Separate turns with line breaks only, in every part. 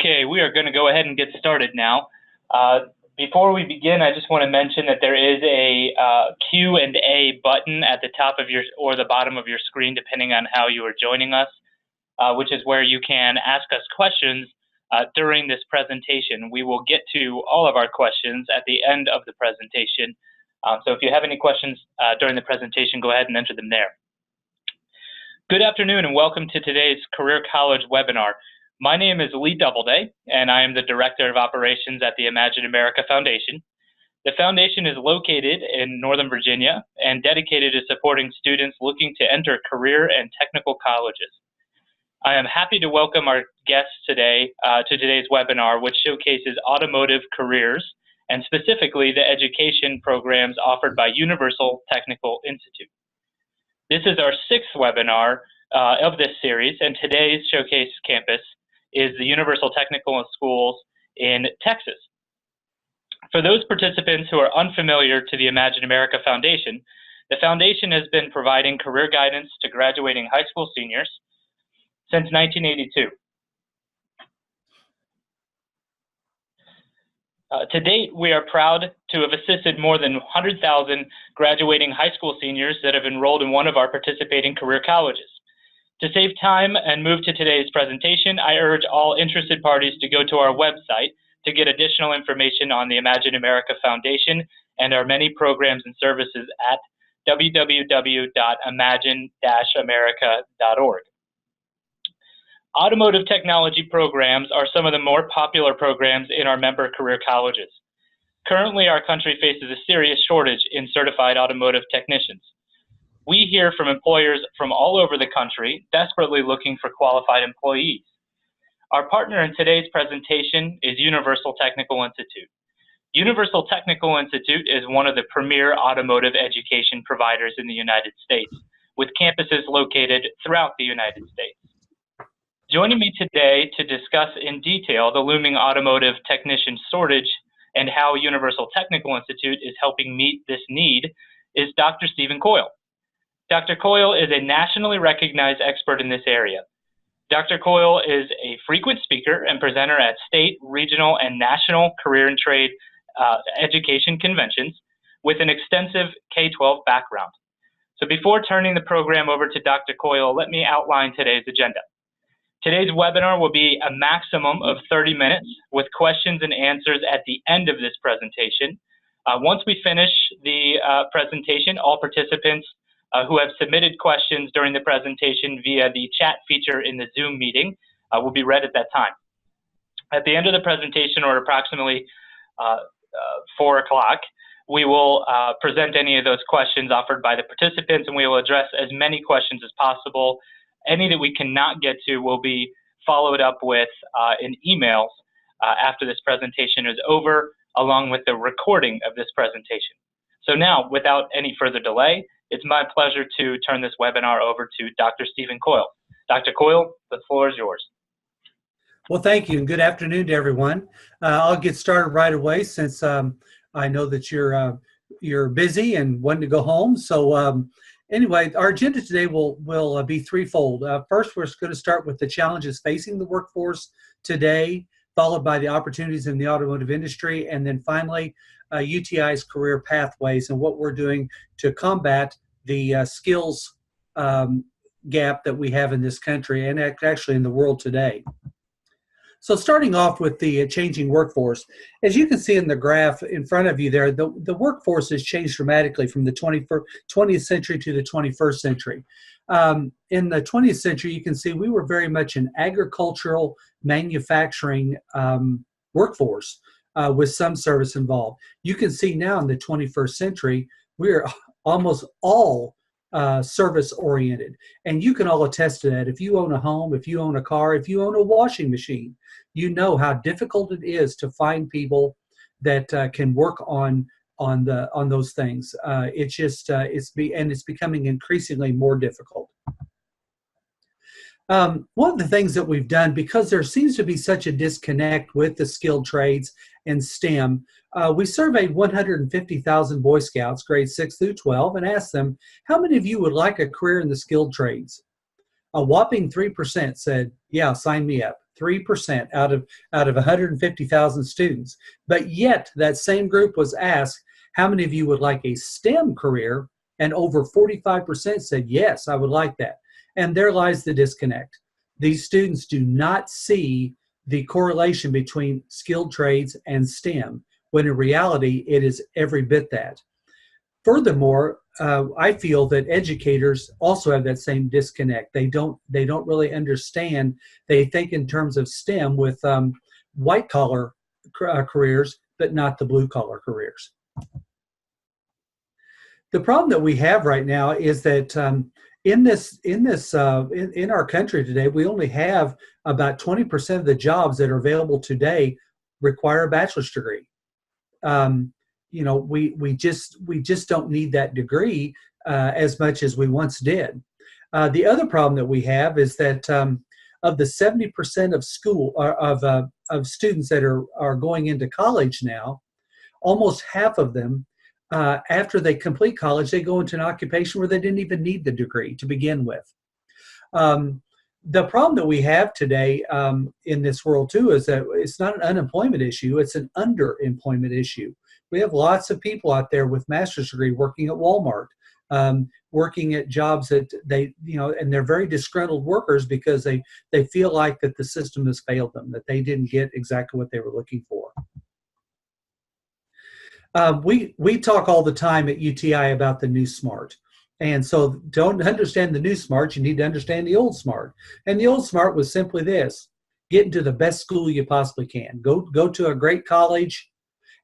Okay, we are going to go ahead and get started now. Before we begin, I just want to mention that there is a Q&A button at the top of your or the bottom of your screen, depending on how you are joining us, which is where you can ask us questions during this presentation. We will get to all of our questions at the end of the presentation. So if you have any questions during the presentation, go ahead and enter them there. Good afternoon and welcome to today's Career College webinar. My name is Lee Doubleday, and I am the Director of Operations at the Imagine America Foundation. The foundation is located in Northern Virginia and dedicated to supporting students looking to enter career and technical colleges. I am happy to welcome our guests today to today's webinar, which showcases automotive careers and specifically the education programs offered by Universal Technical Institute. This is our sixth webinar of this series, and today's showcase campus is the Universal Technical Schools in Texas. For those participants who are unfamiliar to the Imagine America Foundation, the foundation has been providing career guidance to graduating high school seniors since 1982. To date, we are proud to have assisted more than 100,000 graduating high school seniors that have enrolled in one of our participating career colleges. To save time and move to today's presentation, I urge all interested parties to go to our website to get additional information on the Imagine America Foundation and our many programs and services at www.imagine-america.org. Automotive technology programs are some of the more popular programs in our member career colleges. Currently, our country faces a serious shortage in certified automotive technicians. We hear from employers from all over the country desperately looking for qualified employees. Our partner in today's presentation is Universal Technical Institute. Universal Technical Institute is one of the premier automotive education providers in the United States, with campuses located throughout the United States. Joining me today to discuss in detail the looming automotive technician shortage and how Universal Technical Institute is helping meet this need is Dr. Stephen Coyle. Dr. Coyle is a nationally recognized expert in this area. Dr. Coyle is a frequent speaker and presenter at state, regional, and national career and trade education conventions with an extensive K-12 background. So before turning the program over to Dr. Coyle, let me outline today's agenda. Today's webinar will be a maximum of 30 minutes with questions and answers at the end of this presentation. Once we finish the presentation, all participants who have submitted questions during the presentation via the chat feature in the Zoom meeting will be read at that time. At the end of the presentation, or approximately 4 o'clock, we will present any of those questions offered by the participants, and we will address as many questions as possible. Any that we cannot get to will be followed up with in emails after this presentation is over, along with the recording of this presentation. So now, without any further delay, it's my pleasure to turn this webinar over to Dr. Stephen Coyle. Dr. Coyle, the floor is yours.
Well, thank you, and good afternoon to everyone. I'll get started right away since I know that you're busy and wanting to go home. So anyway, our agenda today will be threefold. First, we're going to start with the challenges facing the workforce today, followed by the opportunities in the automotive industry, and then finally, UTI's career pathways and what we're doing to combat the skills gap that we have in this country and actually in the world today. So starting off with the changing workforce, as you can see in the graph in front of you there, the workforce has changed dramatically from the 20th century to the 21st century. In the 20th century, you can see we were very much an agricultural manufacturing workforce with some service involved. You can see now in the 21st century, we're almost all service oriented, and you can all attest to that. If you own a home, if you own a car, if you own a washing machine, you know how difficult it is to find people that can work on those things. It's becoming increasingly more difficult. One of the things that we've done, because there seems to be such a disconnect with the skilled trades and STEM, we surveyed 150,000 Boy Scouts, grades 6 through 12, and asked them, how many of you would like a career in the skilled trades? A whopping 3% said, yeah, sign me up. 3% out of 150,000 students. But yet that same group was asked, how many of you would like a STEM career? And over 45% said, yes, I would like that. And there lies the disconnect. These students do not see the correlation between skilled trades and STEM, when in reality, it is every bit that. Furthermore, I feel that educators also have that same disconnect. They don't really understand. They think in terms of STEM with white collar careers, but not the blue collar careers. The problem that we have right now is that in our country today, we only have about 20% of the jobs that are available today require a bachelor's degree. We just don't need that degree as much as we once did. The other problem that we have is that of the 70% of students that are going into college now, almost half of them, after they complete college, they go into an occupation where they didn't even need the degree to begin with. The problem that we have today in this world too is that it's not an unemployment issue, it's an underemployment issue. We have lots of people out there with master's degree working at Walmart, working at jobs that and they're very disgruntled workers because they feel like that the system has failed them, that they didn't get exactly what they were looking for. We talk all the time at UTI about the new SMART. And so don't understand the new SMART, you need to understand the old SMART. And the old SMART was simply this: get into the best school you possibly can. Go to a great college,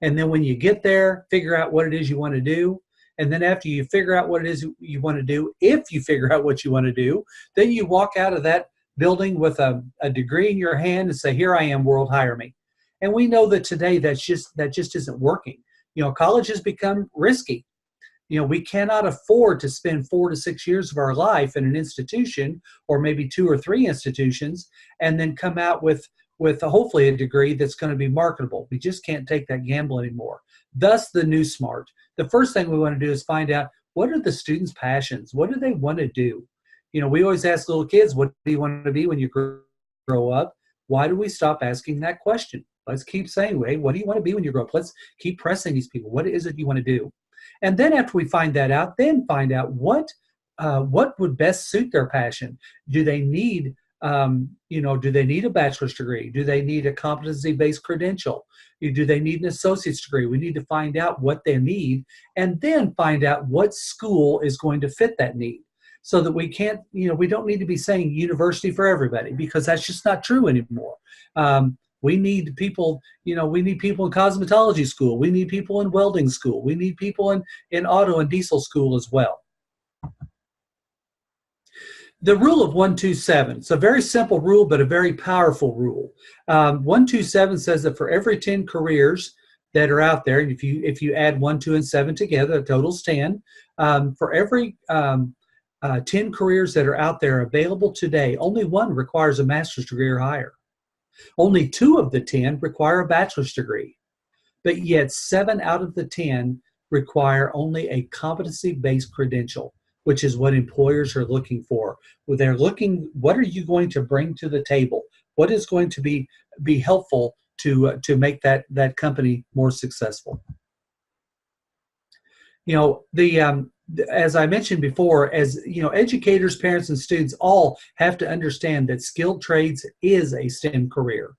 and then when you get there, figure out what it is you want to do. And then after you figure out what it is you want to do, if you figure out what you want to do, then you walk out of that building with a degree in your hand and say, here I am, world, hire me. And we know that today that just isn't working. College has become risky. We cannot afford to spend 4 to 6 years of our life in an institution, or maybe 2 or 3 institutions, and then come out with hopefully a degree that's going to be marketable. We just can't take that gamble anymore. Thus, the new SMART. The first thing we want to do is find out, what are the students' passions? What do they want to do? We always ask little kids, what do you want to be when you grow up? Why do we stop asking that question? Let's keep saying, hey, what do you want to be when you grow up? Let's keep pressing these people. What is it you want to do? And then after we find that out, then find out what would best suit their passion. Do they need a bachelor's degree? Do they need a competency-based credential? Do they need an associate's degree? We need to find out what they need, and then find out what school is going to fit that need. So that we don't need to be saying university for everybody, because that's just not true anymore. We need people, in cosmetology school. We need people in welding school. We need people in auto and diesel school as well. The rule of 127. It's a very simple rule, but a very powerful rule. 127 says that for every 10 careers that are out there, and if you add 1, 2, and 7 together, it totals 10. For every 10 careers that are out there available today, only 1 requires a master's degree or higher. Only 2 of the 10 require a bachelor's degree, but yet 7 out of the 10 require only a competency-based credential, which is what employers are looking for. They're looking, what are you going to bring to the table? What is going to be helpful to make that company more successful? As I mentioned before, educators, parents, and students all have to understand that skilled trades is a STEM career.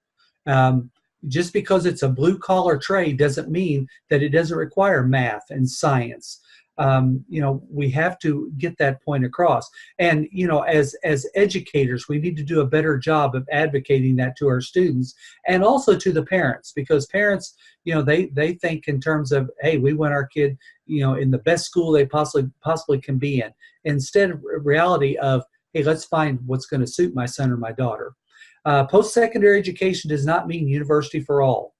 Just because it's a blue-collar trade doesn't mean that it doesn't require math and science. We have to get that point across. And, as educators, we need to do a better job of advocating that to our students and also to the parents, because parents, they think in terms of, hey, we want our kid, in the best school they possibly can be in, instead of reality of, hey, let's find what's going to suit my son or my daughter. Post-secondary education does not mean university for all.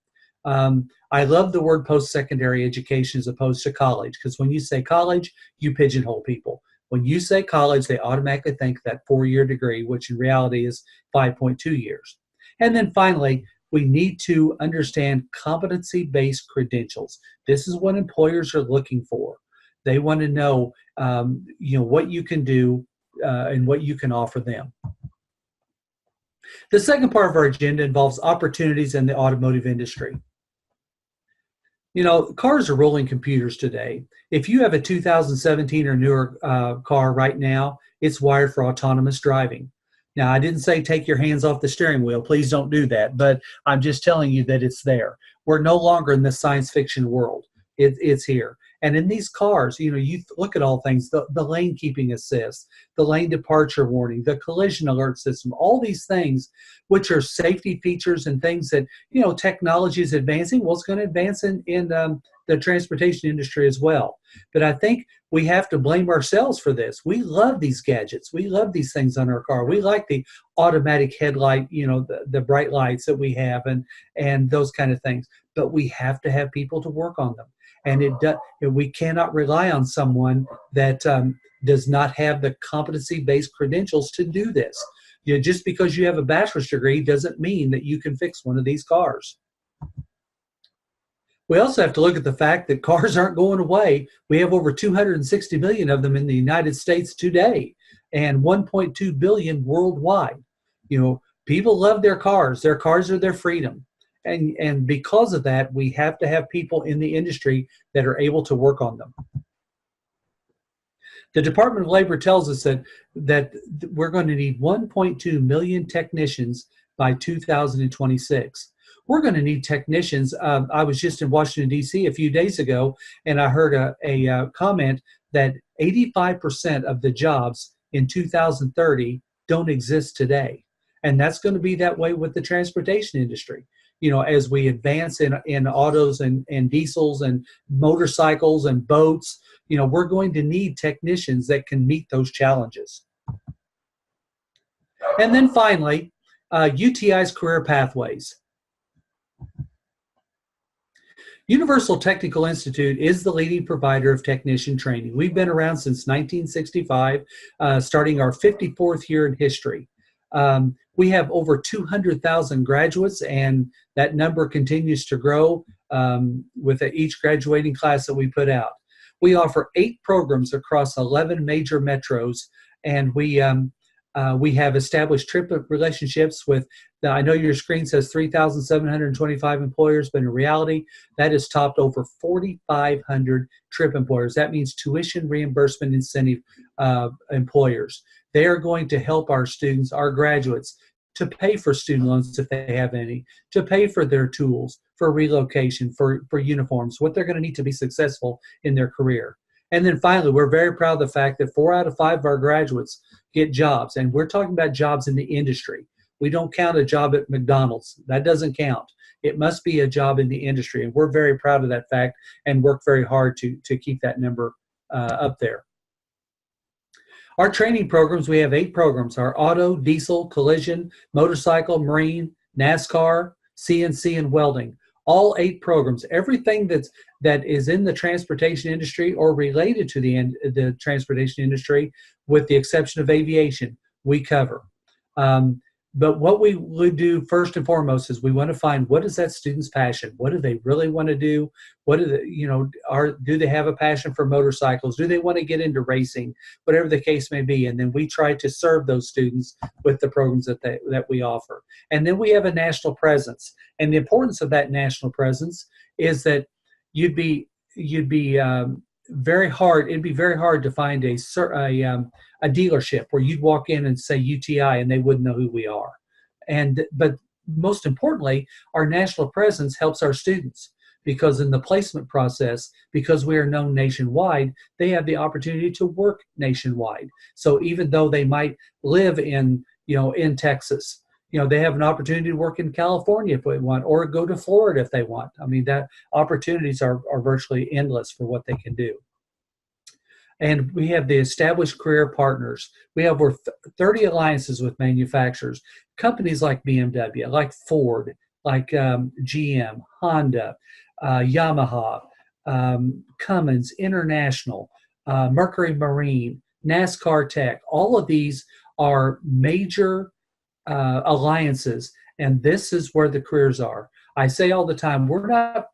I love the word post-secondary education as opposed to college, because when you say college, you pigeonhole people. When you say college, they automatically think that 4-year degree, which in reality is 5.2 years. And then finally, we need to understand competency-based credentials. This is what employers are looking for. They want to know, what you can do, and what you can offer them. The second part of our agenda involves opportunities in the automotive industry. You know, cars are rolling computers today. If you have a 2017 or newer car right now, it's wired for autonomous driving. Now, I didn't say take your hands off the steering wheel. Please don't do that. But I'm just telling you that it's there. We're no longer in the science fiction world. It's here. And in these cars, you know, you look at all things, the lane keeping assist, the lane departure warning, the collision alert system, all these things, which are safety features and things that, you know, technology is advancing. Well, it's going to advance in the transportation industry as well. But I think we have to blame ourselves for this. We love these gadgets. We love these things on our car. We like the automatic headlight, you know, the bright lights that we have and those kind of things. But we have to have people to work on them. And we cannot rely on someone that does not have the competency-based credentials to do this. You know, just because you have a bachelor's degree doesn't mean that you can fix one of these cars. We also have to look at the fact that cars aren't going away. We have over 260 million of them in the United States today and 1.2 billion worldwide. You know, people love their cars. Their cars are their freedom. And because of that, we have to have people in the industry that are able to work on them. The Department of Labor tells us that we're going to need 1.2 million technicians by 2026. We're going to need technicians. I was just in Washington, D.C. a few days ago, and I heard a comment that 85% of the jobs in 2030 don't exist today. And that's going to be that way with the transportation industry. You know, as we advance in autos and diesels and motorcycles and boats, you know, we're going to need technicians that can meet those challenges. And then finally, UTI's career pathways. Universal Technical Institute is the leading provider of technician training. We've been around since 1965, starting our 54th year in history. We have over 200,000 graduates, and that number continues to grow with each graduating class that we put out. We offer 8 programs across 11 major metros, and we have established trip relationships with, I know your screen says 3,725 employers, but in reality, that has topped over 4,500 trip employers. That means tuition reimbursement incentive employers. They are going to help our students, our graduates, to pay for student loans if they have any, to pay for their tools, for relocation, for uniforms, what they're going to need to be successful in their career. And then finally, we're very proud of the fact that 4 out of 5 of our graduates get jobs. And we're talking about jobs in the industry. We don't count a job at McDonald's. That doesn't count. It must be a job in the industry. And we're very proud of that fact and work very hard to keep that number up there. Our training programs, we have 8 programs: our auto, diesel, collision, motorcycle, marine, NASCAR, CNC, and welding. All 8 programs, everything that is in the transportation industry or related to the transportation industry, with the exception of aviation, we cover. But what we would do first and foremost is we want to find, what is that student's passion? What do they really want to do? What do they, you know, do they have a passion for motorcycles? Do they want to get into racing? Whatever the case may be. And then we try to serve those students with the programs that we offer. And then we have a national presence. And the importance of that national presence is that it'd be very hard to find a dealership where you'd walk in and say UTI and they wouldn't know who we are. But most importantly, our national presence helps our students, because in the placement process, because we are known nationwide, they have the opportunity to work nationwide. So even though they might live in Texas, they have an opportunity to work in California if they want, or go to Florida if they want. I mean, that opportunities are virtually endless for what they can do. And we have the established career partners. We have over 30 alliances with manufacturers, companies like BMW, like Ford, like GM, Honda, Yamaha, Cummins International, Mercury Marine, NASCAR Tech. All of these are major alliances, and this is where the careers are. I say all the time, we're not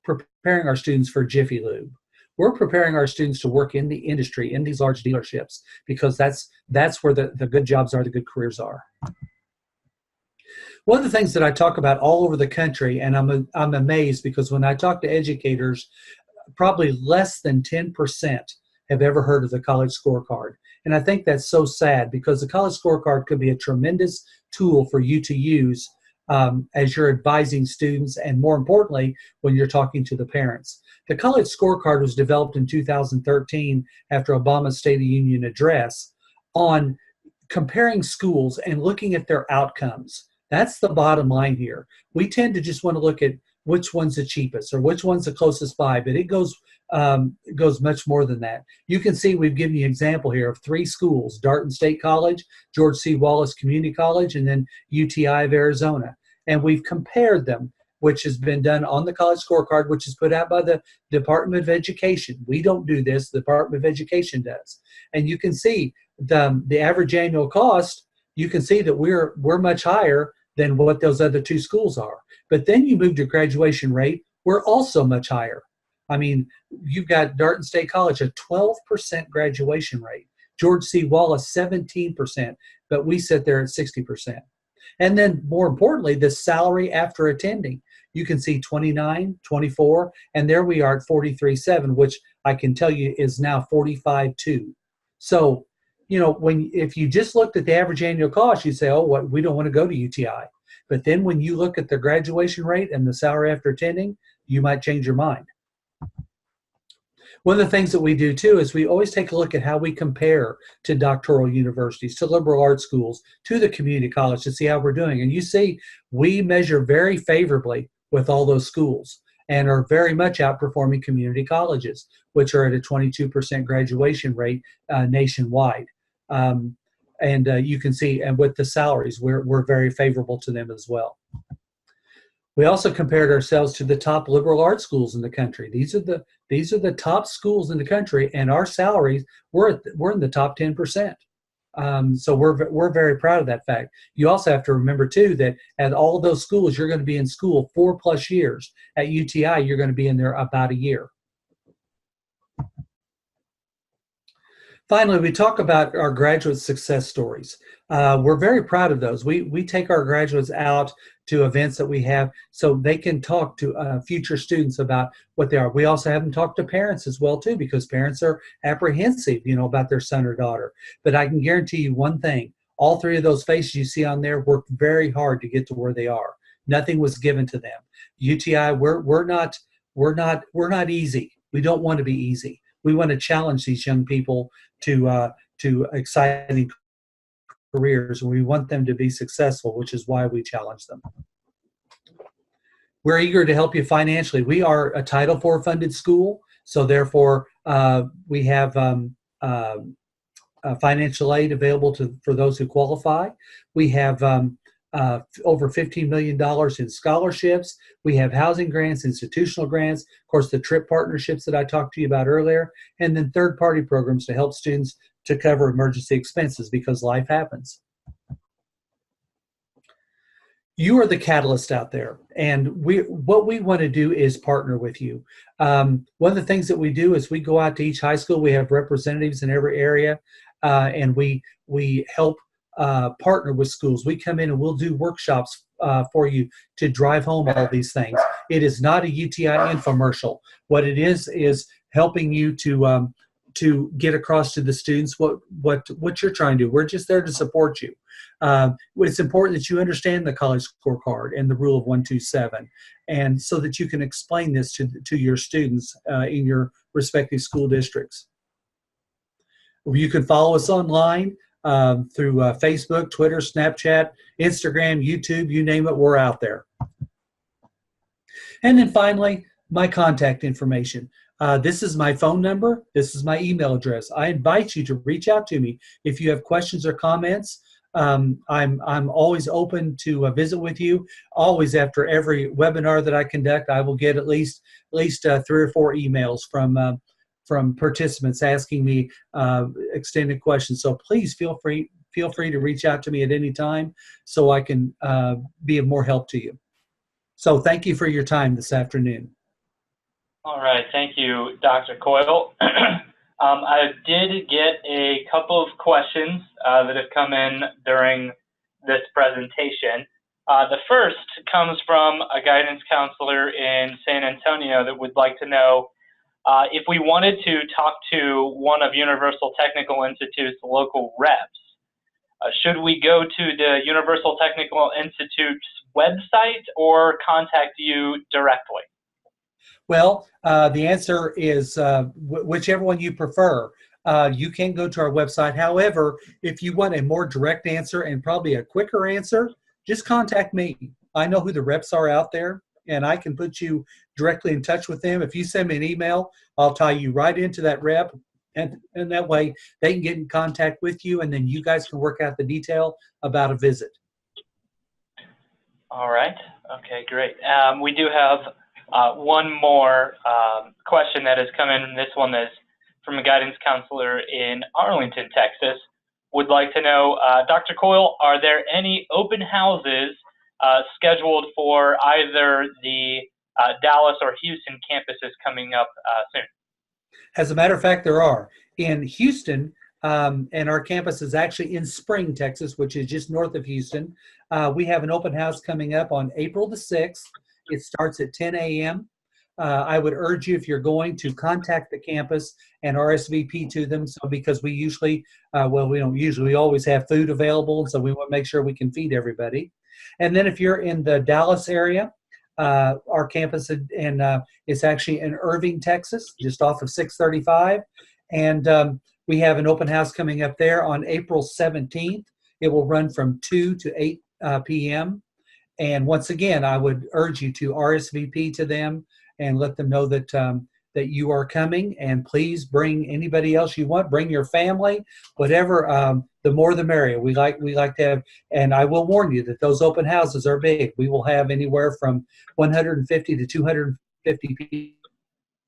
preparing our students for Jiffy Lube. we're preparing our students to work in the industry, in these large dealerships, because that's where the good jobs are, the good careers are. One of the things that I talk about all over the country, and I'm amazed because when I talk to educators, probably less than 10% have ever heard of the college scorecard. And I think that's so sad, because the college scorecard could be a tremendous tool for you to use as you're advising students, and more importantly, when you're talking to the parents. The college scorecard was developed in 2013 after Obama's State of the Union address on comparing schools and looking at their outcomes. That's the bottom line here. We tend to just want to look at which one's the cheapest or which one's the closest by, but it goes much more than that. You can see we've given you an example here of 3 schools: Darton State College, George C. Wallace Community College, and then UTI of Arizona. And we've compared them, which has been done on the college scorecard, which is put out by the Department of Education. We don't do this, the Department of Education does. And you can see the average annual cost. You can see that we're much higher than what those other 2 schools are. But then you move to graduation rate, we're also much higher. I mean, you've got Darton State College, a 12% graduation rate. George C. Wallace, 17%, but we sit there at 60%. And then more importantly, the salary after attending. You can see 29, 24, and there we are at 43.7, which I can tell you is now 45.2. So, you know, if you just looked at the average annual cost, you'd say, oh, what, we don't want to go to UTI. But then when you look at the graduation rate and the salary after attending, you might change your mind. One of the things that we do too is we always take a look at how we compare to doctoral universities, to liberal arts schools, to the community college to see how we're doing. And you see, we measure very favorably with all those schools and are very much outperforming community colleges, which are at a 22% graduation rate nationwide. You can see, and with the salaries, we're very favorable to them as well. We also compared ourselves to the top liberal arts schools in the country. These are the top schools in the country, and our salaries we're in the top 10%. So we're very proud of that fact. You also have to remember too that at all of those schools, you're going to be in school 4+ years. At UTI, you're going to be in there about a year. Finally, we talk about our graduate success stories. We're very proud of those. We take our graduates out to events that we have so they can talk to future students about what they are. We also have them talk to parents as well too, because parents are apprehensive, about their son or daughter. But I can guarantee you one thing: all 3 of those faces you see on there worked very hard to get to where they are. Nothing was given to them. UTI, we're not easy. We don't want to be easy. We want to challenge these young people to exciting careers, and we want them to be successful, which is why we challenge them. We're eager to help you financially. We are a Title IV funded school, so therefore we have financial aid available for those who qualify. We have over $15 million in scholarships. We have housing grants, institutional grants, of course, the trip partnerships that I talked to you about earlier, and then third-party programs to help students to cover emergency expenses because life happens. You are the catalyst out there, and what we want to do is partner with you. One of the things that we do is we go out to each high school. We have representatives in every area, and we help partner with schools. We come in and we'll do workshops for you to drive home all these things. It is not a UTI infomercial. What it is helping you to get across to the students what you're trying to do. We're just there to support you. It's important that you understand the college scorecard and the rule of 127, and so that you can explain this to your students in your respective school districts. You can follow us online through Facebook, Twitter, Snapchat, Instagram, YouTube, you name it, we're out there. And then finally, my contact information. This is my phone number. This is my email address. I invite you to reach out to me if you have questions or comments. I'm always open to visit with you. Always after every webinar that I conduct, I will get at least 3 or 4 emails from participants asking me extended questions. So please feel free to reach out to me at any time so I can be of more help to you. So thank you for your time this afternoon.
All right, thank you, Dr. Coyle. I did get a couple of questions that have come in during this presentation. The first comes from a guidance counselor in San Antonio that would like to know if we wanted to talk to one of Universal Technical Institute's local reps, should we go to the Universal Technical Institute's website or contact you directly?
Well, the answer is whichever one you prefer. You can go to our website. However, if you want a more direct answer and probably a quicker answer, just contact me. I know who the reps are out there, and I can put you directly in touch with them. If you send me an email, I'll tie you right into that rep, and that way they can get in contact with you, and then you guys can work out the detail about a visit.
All right. Okay, great. We do have one more question that has come in, and this one is from a guidance counselor in Arlington, Texas. Would like to know, Dr. Coyle, are there any open houses scheduled for either the Dallas or Houston campuses coming up soon?
As a matter of fact, there are. In Houston, and our campus is actually in Spring, Texas, which is just north of Houston. We have an open house coming up on April the 6th. It starts at 10 a.m. I would urge you, if you're going, to contact the campus and RSVP to them. So because we usually, well, we don't usually, we always have food available, and so we want to make sure we can feed everybody. And then if you're in the Dallas area, our campus is actually in Irving, Texas, just off of 635. And we have an open house coming up there on April 17th. It will run from 2 to 8 p.m. And once again, I would urge you to RSVP to them and let them know that that you are coming. And please bring anybody else you want. Bring your family, whatever. The more the merrier. We like to have. And I will warn you that those open houses are big. We will have anywhere from 150 to 250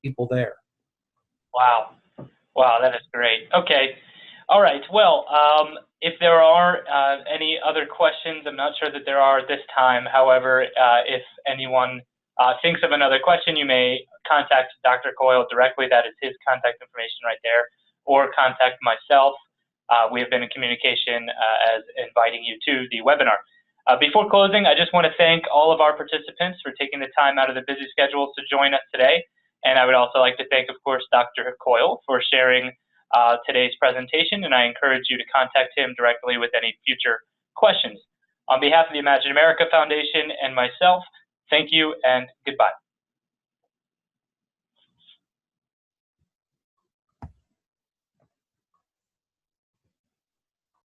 people there.
Wow. Wow, that is great. Okay. All right. Well, if there are any other questions, I'm not sure that there are at this time. However, if anyone thinks of another question, you may contact Dr. Coyle directly. That is his contact information right there, or contact myself. We have been in communication as inviting you to the webinar. Before closing, I just want to thank all of our participants for taking the time out of their busy schedules to join us today. And I would also like to thank, of course, Dr. Coyle for sharing today's presentation, and I encourage you to contact him directly with any future questions. On behalf of the Imagine America Foundation and myself, thank you and goodbye.